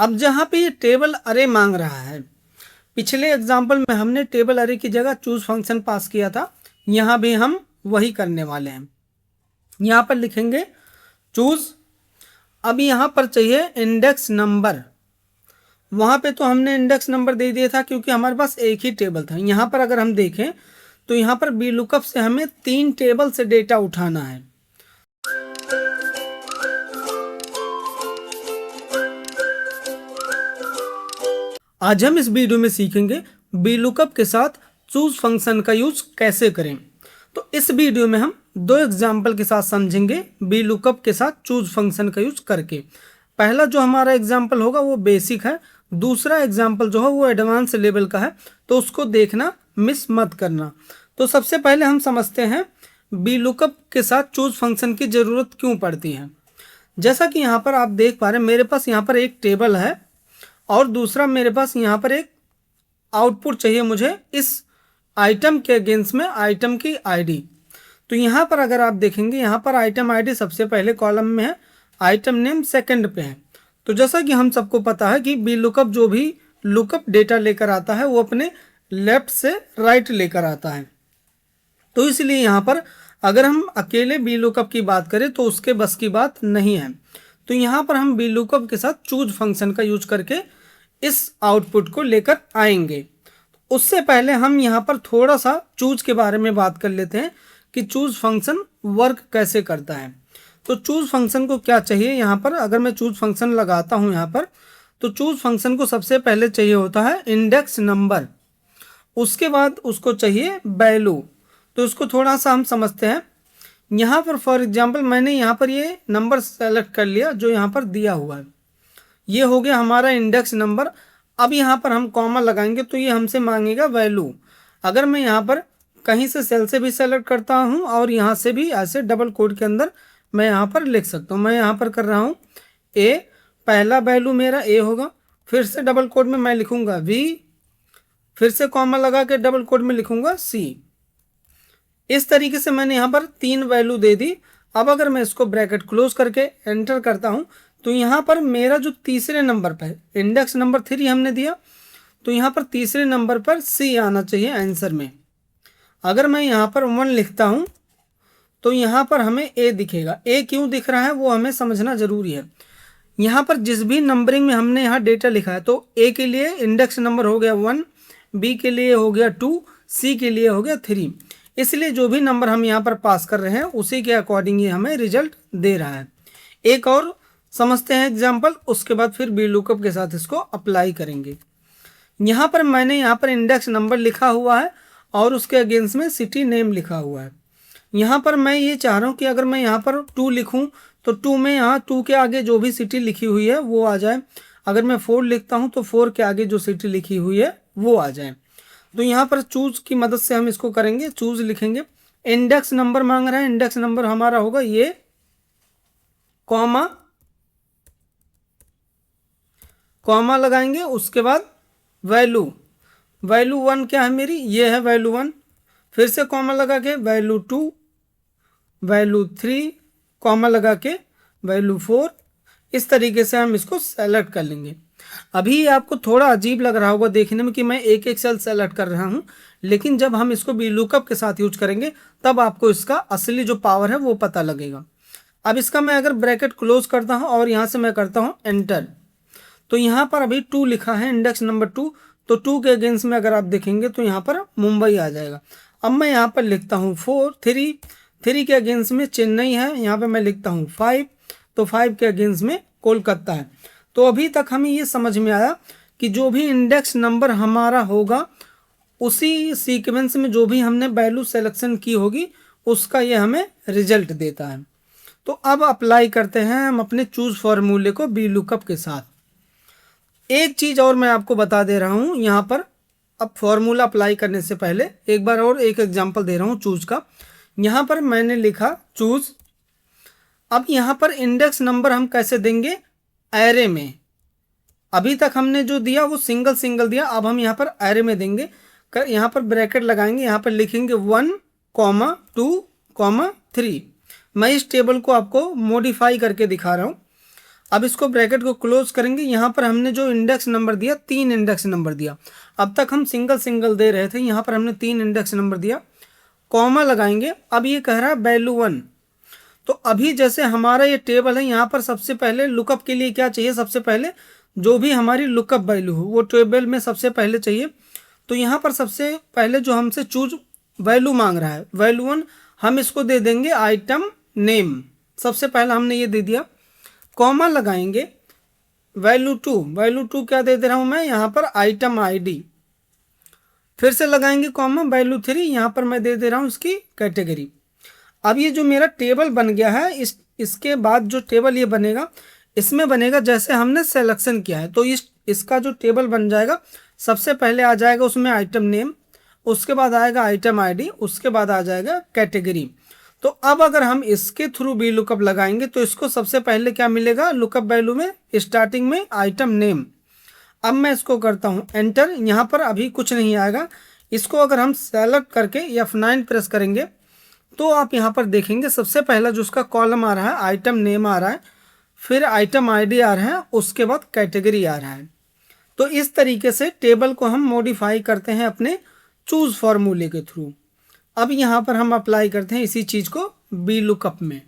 अब जहाँ पे ये टेबल अरे मांग रहा है, पिछले एग्जाम्पल में हमने टेबल अरे की जगह चूज फंक्शन पास किया था, यहाँ भी हम वही करने वाले हैं। यहाँ पर लिखेंगे चूज। अब यहाँ पर चाहिए इंडेक्स नंबर। वहाँ पे तो हमने इंडेक्स नंबर दे दिया था क्योंकि हमारे पास एक ही टेबल था। यहाँ पर अगर हम देखें तो यहाँ पर बी लुकअप से हमें 3 टेबल से डेटा उठाना है। आज हम इस वीडियो में सीखेंगे बी लुकअप के साथ चूज फंक्शन का यूज कैसे करें। तो इस वीडियो में हम 2 एग्जाम्पल के साथ समझेंगे बी लुकअप के साथ चूज फंक्शन का यूज करके। पहला जो हमारा एग्जाम्पल होगा वो बेसिक है, दूसरा एग्जाम्पल जो है वो एडवांस लेवल का है, तो उसको देखना मिस मत करना। तो सबसे पहले हम समझते हैं बी लुकअप के साथ चूज फंक्शन की ज़रूरत क्यों पड़ती है। जैसा कि यहाँ पर आप देख पा रहे हैं, मेरे पास यहाँ पर एक टेबल है और दूसरा मेरे पास यहाँ पर एक आउटपुट चाहिए मुझे इस आइटम के अगेंस्ट में आइटम की आईडी। तो यहाँ पर अगर आप देखेंगे, यहाँ पर आइटम आईडी सबसे पहले कॉलम में है, आइटम नेम सेकंड पे है। तो जैसा कि हम सबको पता है कि बी लुकअप जो भी लुकअप डेटा लेकर आता है वो अपने लेफ्ट से राइट लेकर आता है। तो इसलिए यहाँ पर अगर हम अकेले बी लुकअप की बात करें तो उसके बस की बात नहीं है। तो यहाँ पर हम बी लुकअप के साथ चूज फंक्शन का यूज करके इस आउटपुट को लेकर आएंगे। उससे पहले हम यहाँ पर थोड़ा सा चूज के बारे में बात कर लेते हैं कि चूज फंक्शन वर्क कैसे करता है। तो चूज फंक्शन को क्या चाहिए, यहाँ पर अगर मैं चूज फंक्शन लगाता हूँ यहाँ पर, तो चूज फंक्शन को सबसे पहले चाहिए होता है इंडेक्स नंबर, उसके बाद उसको चाहिए वैल्यू। तो इसको थोड़ा सा हम समझते हैं। यहाँ पर फॉर एग्जांपल मैंने यहाँ पर ये नंबर सेलेक्ट कर लिया जो यहाँ पर दिया हुआ है, ये हो गया हमारा इंडेक्स नंबर। अब यहाँ पर हम कॉमा लगाएंगे तो ये हमसे मांगेगा वैल्यू। अगर मैं यहाँ पर कहीं से सेल से भी सेलेक्ट करता हूँ और यहाँ से भी ऐसे डबल कोड के अंदर मैं यहाँ पर लिख सकता हूँ। मैं यहाँ पर कर रहा हूँ ए, पहला वैल्यू मेरा ए होगा, फिर से डबल कोड में मैं लिखूँगा वी, फिर से कॉमा लगा के डबल कोड में लिखूँगा सी। इस तरीके से मैंने यहाँ पर 3 वैल्यू दे दी। अब अगर मैं इसको ब्रैकेट क्लोज करके एंटर करता हूँ तो यहाँ पर मेरा जो तीसरे नंबर पर इंडेक्स नंबर 3 हमने दिया, तो यहाँ पर तीसरे नंबर पर सी आना चाहिए आंसर में। अगर मैं यहाँ पर 1 लिखता हूँ तो यहाँ पर हमें ए दिखेगा। ए क्यों दिख रहा है वो हमें समझना जरूरी है। यहाँ पर जिस भी नंबरिंग में हमने यहाँ डेटा लिखा है, तो ए के लिए इंडेक्स नंबर हो गया 1, बी के लिए हो गया 2, सी के लिए हो गया 3। इसलिए जो भी नंबर हम यहाँ पर पास कर रहे हैं उसी के अकॉर्डिंग ये हमें रिजल्ट दे रहा है। एक और समझते हैं एग्जाम्पल, उसके बाद फिर बी लुकअप के साथ इसको अप्लाई करेंगे। यहाँ पर मैंने यहाँ पर इंडेक्स नंबर लिखा हुआ है और उसके अगेंस्ट में सिटी नेम लिखा हुआ है। यहाँ पर मैं ये चाह रहा हूँ कि अगर मैं यहाँ पर 2 लिखूँ तो 2 में यहाँ 2 के आगे जो भी सिटी लिखी हुई है वो आ जाए। अगर मैं 4 लिखता हूँ तो 4 के आगे जो सिटी लिखी हुई है वो आ जाए। तो यहाँ पर चूज की मदद से हम इसको करेंगे। चूज लिखेंगे, इंडेक्स नंबर मांग रहा है, इंडेक्स नंबर हमारा होगा ये, कॉमा लगाएंगे, उसके बाद वैल्यू 1 क्या है मेरी, ये है वैल्यू 1, फिर से कॉमा लगा के वैल्यू 2, वैल्यू 3, कॉमा लगा के वैल्यू 4। इस तरीके से हम इसको सेलेक्ट कर लेंगे। अभी आपको थोड़ा अजीब लग रहा होगा देखने में कि मैं एक एक सेल सेलेक्ट कर रहा हूँ, लेकिन जब हम इसको बी लुकअप के साथ यूज करेंगे तब आपको इसका असली जो पावर है वो पता लगेगा। अब इसका मैं अगर ब्रैकेट क्लोज करता हूँ और यहाँ से मैं करता हूँ एंटर, तो यहाँ पर अभी 2 लिखा है, इंडेक्स नंबर 2, तो 2 के अगेंस्ट में अगर आप देखेंगे तो यहाँ पर मुंबई आ जाएगा। अब मैं यहाँ पर लिखता हूँ 3 के अगेंस्ट में चेन्नई है, यहाँ पर मैं लिखता हूँ 5, तो 5 के अगेंस्ट में कोलकाता है। तो अभी तक हमें ये समझ में आया कि जो भी इंडेक्स नंबर हमारा होगा उसी सीक्वेंस में जो भी हमने वैल्यू सिलेक्शन की होगी उसका ये हमें रिजल्ट देता है। तो अब अप्लाई करते हैं हम अपने चूज फॉर्मूले को बी लुकअप के साथ। एक चीज़ और मैं आपको बता दे रहा हूँ यहाँ पर, अब फॉर्मूला अप्लाई करने से पहले एक बार और एक एग्जाम्पल दे रहा हूँ चूज का। यहाँ पर मैंने लिखा चूज। अब यहाँ पर इंडेक्स नंबर हम कैसे देंगे, एरे में। अभी तक हमने जो दिया वो सिंगल दिया, अब हम यहाँ पर एरे में देंगे। यहाँ पर ब्रैकेट लगाएंगे, यहाँ पर लिखेंगे 1, 2, 3। मैं इस टेबल को आपको मॉडिफाई करके दिखा रहा हूँ। अब इसको ब्रैकेट को क्लोज करेंगे। यहाँ पर हमने जो इंडेक्स नंबर दिया, 3 इंडेक्स नंबर दिया। अब तक हम सिंगल सिंगल दे रहे थे, यहाँ पर हमने 3 इंडेक्स नंबर दिया, कॉमा लगाएंगे। अब ये कह रहा है वैल्यू 1। तो अभी जैसे हमारा ये टेबल है, यहाँ पर सबसे पहले लुकअप के लिए क्या चाहिए, सबसे पहले जो भी हमारी लुकअप वैल्यू हो वो टेबल में सबसे पहले चाहिए। तो यहाँ पर सबसे पहले जो हमसे चूज वैल्यू मांग रहा है, वैल्यू 1, हम इसको दे देंगे आइटम नेम। सबसे पहले हमने ये दे दिया, कॉमा लगाएंगे। वैल्यू 2 क्या दे रहा हूँ मैं यहाँ पर, आइटम आईडी। फिर से लगाएंगे कॉमा, वैल्यू 3 यहाँ पर मैं दे रहा हूँ इसकी कैटेगरी। अब ये जो मेरा टेबल बन गया है, इसके बाद जो टेबल ये बनेगा, इसमें बनेगा जैसे हमने सिलेक्शन किया है। तो इसका जो टेबल बन जाएगा, सबसे पहले आ जाएगा उसमें आइटम नेम, उसके बाद आएगा आइटम आईडी, उसके बाद आ जाएगा कैटेगरी। तो अब अगर हम इसके थ्रू भी लुकअप लगाएंगे तो इसको सबसे पहले क्या मिलेगा, लुकअप वैल्यू में स्टार्टिंग में आइटम नेम। अब मैं इसको करता हूँ एंटर। यहाँ पर अभी कुछ नहीं आएगा। इसको अगर हम सेलेक्ट करके F9 प्रेस करेंगे तो आप यहाँ पर देखेंगे सबसे पहला जो उसका कॉलम आ रहा है, आइटम नेम आ रहा है, फिर आइटम आईडी आ रहा है, उसके बाद कैटेगरी आ रहा है। तो इस तरीके से टेबल को हम मॉडिफाई करते हैं अपने चूज फॉर्मूले के थ्रू। अब यहाँ पर हम अप्लाई करते हैं इसी चीज़ को बी लुकअप में।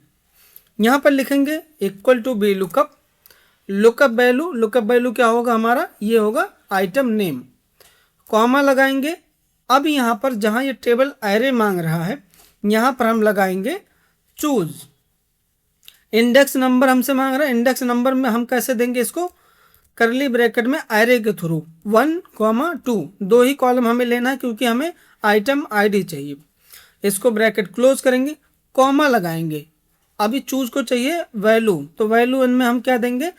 यहाँ पर लिखेंगे equal to B lookup, lookup value क्या होगा हमारा, ये होगा आइटम नेम, कॉमा लगाएंगे। अब यहाँ पर जहाँ ये टेबल एरे मांग रहा है, यहाँ पर हम लगाएंगे चूज। इंडेक्स नंबर हमसे मांग रहा है, इंडेक्स नंबर में हम कैसे देंगे इसको, करली ब्रैकेट में एरे के थ्रू 1, 2, 2 ही कॉलम हमें लेना है क्योंकि हमें आइटम आईडी चाहिए। इसको ब्रैकेट क्लोज करेंगे, कॉमा लगाएंगे। अभी चूज को चाहिए वैल्यू, तो वैल्यू इनमें हम क्या देंगे,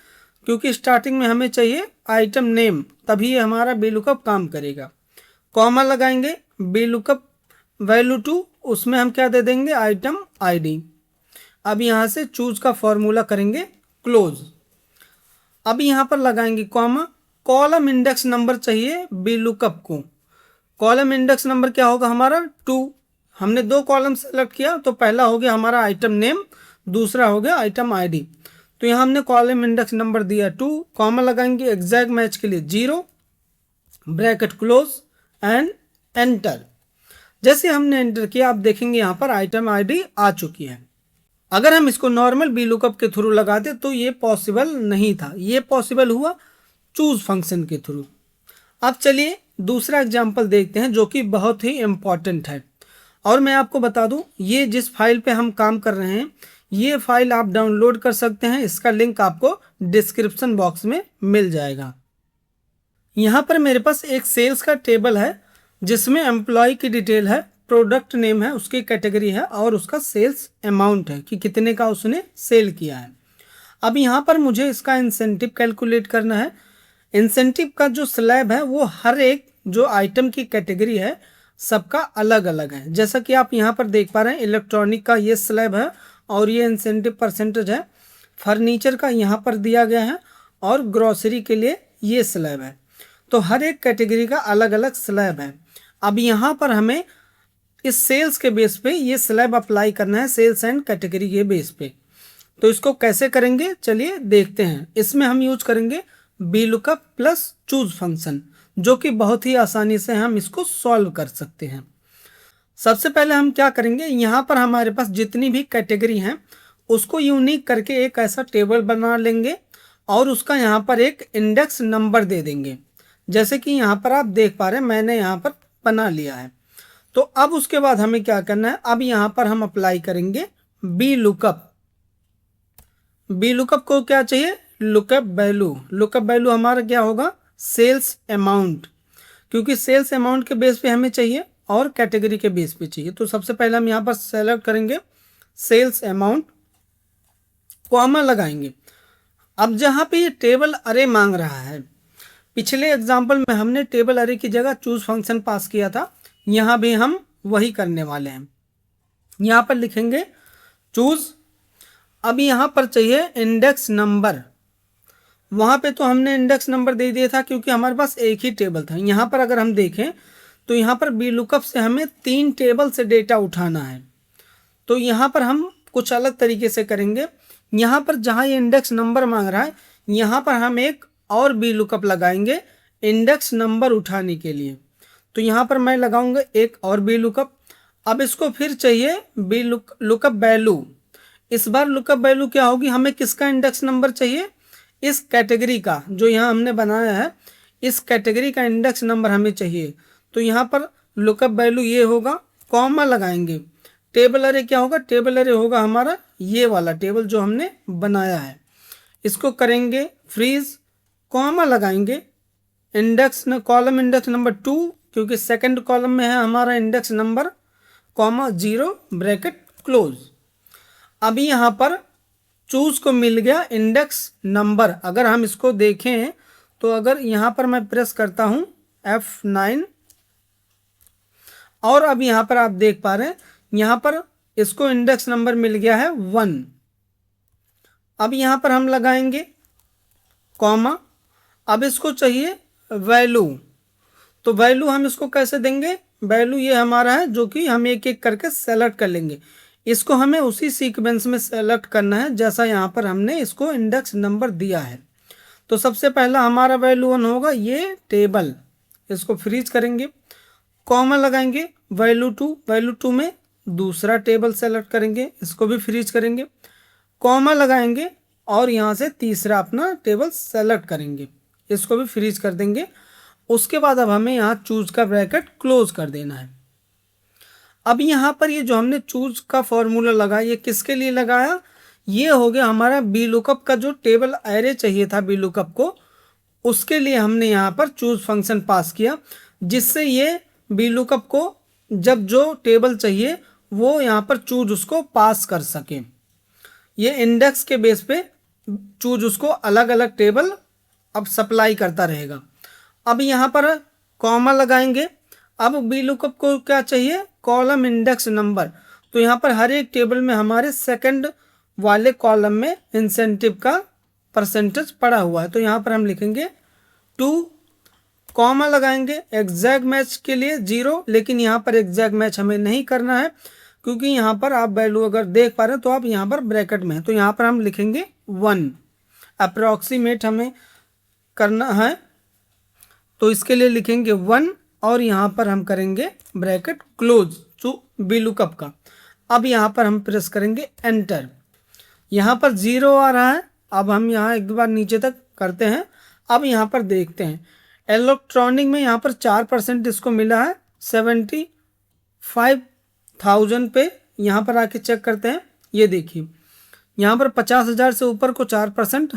क्योंकि स्टार्टिंग में हमें चाहिए आइटम नेम, तभी ये हमारा बी लुकअप काम करेगा। कॉमा लगाएंगे, बी लुकअप वैल्यू 2, उसमें हम क्या दे देंगे, आइटम आईडी। अब यहाँ से चूज का फॉर्मूला करेंगे क्लोज। अब यहाँ पर लगाएंगे कॉमा, कॉलम इंडेक्स नंबर चाहिए बी लुकअप को। कॉलम इंडेक्स नंबर क्या होगा हमारा, 2। हमने 2 कॉलम सेलेक्ट किया, तो पहला हो गया हमारा आइटम नेम, दूसरा हो गया आइटम आईडी। तो यहाँ हमने कॉलम इंडेक्स नंबर दिया 2, कॉमा लगाएंगे एग्जैक्ट मैच के लिए 0, ब्रैकेट क्लोज एंड एंटर। जैसे हमने एंटर किया, आप देखेंगे यहाँ पर आइटम आईडी आ चुकी है। अगर हम इसको नॉर्मल बी लुकअप के थ्रू लगाते तो ये पॉसिबल नहीं था, ये पॉसिबल हुआ चूज फंक्शन के थ्रू। अब चलिए दूसरा एग्जाम्पल देखते हैं जो कि बहुत ही इम्पॉर्टेंट है। और मैं आपको बता दूं, ये जिस फाइल पे हम काम कर रहे हैं, ये फाइल आप डाउनलोड कर सकते हैं, इसका लिंक आपको डिस्क्रिप्शन बॉक्स में मिल जाएगा। यहाँ पर मेरे पास एक सेल्स का टेबल है जिसमें एम्प्लॉय की डिटेल है, प्रोडक्ट नेम है, उसकी कैटेगरी है और उसका सेल्स अमाउंट है कि कितने का उसने सेल किया है। अब यहाँ पर मुझे इसका इंसेंटिव कैलकुलेट करना है। इंसेंटिव का जो स्लैब है वो हर एक जो आइटम की कैटेगरी है सबका अलग अलग है। जैसा कि आप यहाँ पर देख पा रहे हैं, इलेक्ट्रॉनिक का ये स्लैब है और ये इंसेंटिव परसेंटेज है। फर्नीचर का यहाँ पर दिया गया है और ग्रोसरी के लिए ये स्लैब है। तो हर एक कैटेगरी का अलग अलग स्लैब है। अब यहाँ पर हमें इस सेल्स के बेस पे ये स्लैब अप्लाई करना है, सेल्स एंड कैटेगरी के बेस पे। तो इसको कैसे करेंगे चलिए देखते हैं। इसमें हम यूज करेंगे B lookup plus choose function, जो कि बहुत ही आसानी से हम इसको सॉल्व कर सकते हैं। सबसे पहले हम क्या करेंगे, यहाँ पर हमारे पास जितनी भी कैटेगरी हैं उसको यूनिक करके एक ऐसा टेबल बना लेंगे और उसका यहाँ पर एक इंडेक्स नंबर दे देंगे। जैसे कि यहाँ पर आप देख पा रहे हैं, मैंने यहाँ पर बना लिया है। तो अब उसके बाद हमें क्या करना है, अब यहाँ पर हम अप्लाई करेंगे बी लुकअप। बी लुकअप को क्या चाहिए, लुकअप वैल्यू। लुकअप वैल्यू हमारा क्या होगा, सेल्स अमाउंट, क्योंकि सेल्स अमाउंट के बेस पे हमें चाहिए और कैटेगरी के बेस पे चाहिए। तो सबसे पहले हम यहाँ पर सेलेक्ट करेंगे सेल्स अमाउंट, कॉमा लगाएंगे। अब जहाँ पे ये टेबल अरे मांग रहा है, पिछले एग्जाम्पल में हमने टेबल अरे की जगह चूज फंक्शन पास किया था, यहाँ भी हम वही करने वाले हैं। यहाँ पर लिखेंगे चूज। अब यहाँ पर चाहिए इंडेक्स नंबर। वहाँ पे तो हमने इंडेक्स नंबर दे दिया था क्योंकि हमारे पास एक ही टेबल था। यहाँ पर अगर हम देखें तो यहाँ पर बी लुकअप से हमें 3 टेबल से डेटा उठाना है। तो यहाँ पर हम कुछ अलग तरीके से करेंगे। यहाँ पर जहाँ ये इंडेक्स नंबर मांग रहा है यहाँ पर हम एक और बी लुकअप लगाएंगे इंडेक्स नंबर उठाने के लिए। तो यहाँ पर मैं लगाऊंगा एक और बी लुकअप। अब इसको फिर चाहिए बी लुकअप वैल्यू। इस बार लुकअप वैल्यू क्या होगी, हमें किसका इंडेक्स नंबर चाहिए, इस कैटेगरी का जो यहाँ हमने बनाया है, इस कैटेगरी का इंडेक्स नंबर हमें चाहिए। तो यहाँ पर लुकअप वैल्यू ये होगा, कॉमा लगाएंगे। टेबल अरे क्या होगा, टेबल अरे होगा हमारा ये वाला टेबल जो हमने बनाया है। इसको करेंगे फ्रीज, कॉमा लगाएंगे, इंडेक्स न कॉलम इंडेक्स नंबर 2 क्योंकि सेकंड कॉलम में है हमारा index number, comma 0 bracket close. अभी यहाँ पर चूज को मिल गया इंडेक्स नंबर। अगर हम इसको देखें तो अगर यहाँ पर मैं प्रेस करता हूँ F9 और अब यहाँ पर आप देख पा रहे हैं यहाँ पर इसको इंडेक्स नंबर मिल गया है 1। अब यहाँ पर हम लगाएंगे कॉमा, अब इसको चाहिए वैल्यू। तो वैल्यू हम इसको कैसे देंगे, वैल्यू ये हमारा है जो कि हम एक एक करके सेलेक्ट कर लेंगे। इसको हमें उसी सीक्वेंस में सेलेक्ट करना है जैसा यहाँ पर हमने इसको इंडेक्स नंबर दिया है। तो सबसे पहला हमारा वैल्यू 1 होगा ये टेबल, इसको फ्रीज करेंगे, कॉमा लगाएंगे वैल्यू 2, वैल्यू 2 में दूसरा टेबल सेलेक्ट करेंगे, इसको भी फ्रीज करेंगे, कॉमा लगाएंगे और यहाँ से तीसरा अपना टेबल सेलेक्ट करेंगे, इसको भी फ्रीज कर देंगे। उसके बाद अब हमें यहाँ चूज का ब्रैकेट क्लोज कर देना है। अब यहाँ पर ये जो हमने चूज का फॉर्मूला लगाया ये किसके लिए लगाया, ये हो गया हमारा बी लुकअप का जो टेबल एरे चाहिए था बी लुकअप को, उसके लिए हमने यहाँ पर चूज फंक्शन पास किया जिससे ये बी लुकअप को जब जो टेबल चाहिए वो यहाँ पर चूज उसको पास कर सके। ये इंडेक्स के बेस पे चूज उसको अलग अलग टेबल अब सप्लाई करता रहेगा। अब यहाँ पर कॉमा लगाएंगे। अब बी लुकअप को क्या चाहिए, कॉलम इंडेक्स नंबर। तो यहाँ पर हर एक टेबल में हमारे सेकंड वाले कॉलम में इंसेंटिव का परसेंटेज पड़ा हुआ है। तो यहाँ पर हम लिखेंगे 2, कॉमा लगाएंगे एग्जैक्ट मैच के लिए 0, लेकिन यहाँ पर एग्जैक्ट मैच हमें नहीं करना है क्योंकि यहाँ पर आप वैल्यू अगर देख पा रहे हैं तो आप यहाँ पर ब्रैकेट में है। तो यहाँ पर हम लिखेंगे 1, अप्रॉक्सीमेट हमें करना है तो इसके लिए लिखेंगे 1 और यहाँ पर हम करेंगे bracket close to B lookup का। अब यहाँ पर हम प्रेस करेंगे एंटर, यहाँ पर 0 आ रहा है। अब हम यहाँ एक बार नीचे तक करते हैं। अब यहाँ पर देखते हैं इलेक्ट्रॉनिक में यहाँ पर 4% इसको मिला है 75,000 पे। यहाँ पर आके चेक करते हैं, ये देखिए यहाँ पर 50,000 से ऊपर को 4%,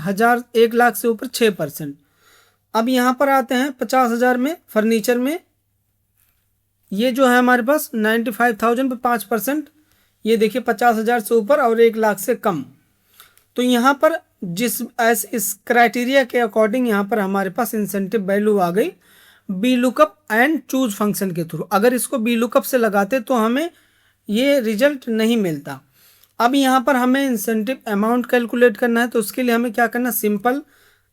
1 लाख से ऊपर 6%। अब यहाँ पर आते हैं 50,000 में फर्नीचर में, ये जो है हमारे पास 95,000 पे 5%, ये देखिए 50,000 से ऊपर और 1 लाख से कम। तो यहाँ पर इस क्राइटेरिया के अकॉर्डिंग यहाँ पर हमारे पास इंसेंटिव वैल्यू आ गई B lookup and choose function के थ्रू। अगर इसको बी लुकअप से लगाते तो हमें ये रिजल्ट नहीं मिलता। अब यहाँ पर हमें इंसेंटिव अमाउंट कैलकुलेट करना है तो उसके लिए हमें क्या करना, simple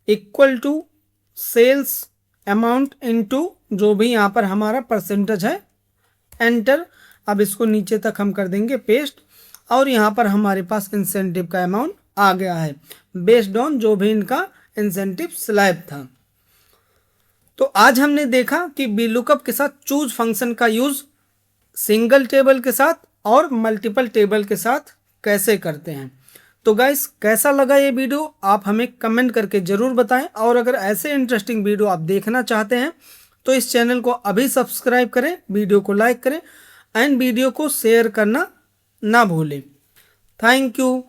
equal to sales amount into जो भी यहाँ पर हमारा परसेंटेज है, एंटर। अब इसको नीचे तक हम कर देंगे पेस्ट और यहाँ पर हमारे पास इंसेंटिव का अमाउंट आ गया है बेस्ड ऑन जो भी इनका इंसेंटिव स्लैब था। तो आज हमने देखा कि बी लुकअप के साथ चूज फंक्शन का यूज सिंगल टेबल के साथ और मल्टीपल टेबल के साथ कैसे करते हैं। तो गाइस कैसा लगा ये वीडियो आप हमें कमेंट करके ज़रूर बताएं और अगर ऐसे इंटरेस्टिंग वीडियो आप देखना चाहते हैं तो इस चैनल को अभी सब्सक्राइब करें, वीडियो को लाइक करें एंड वीडियो को शेयर करना ना भूलें। Thank you.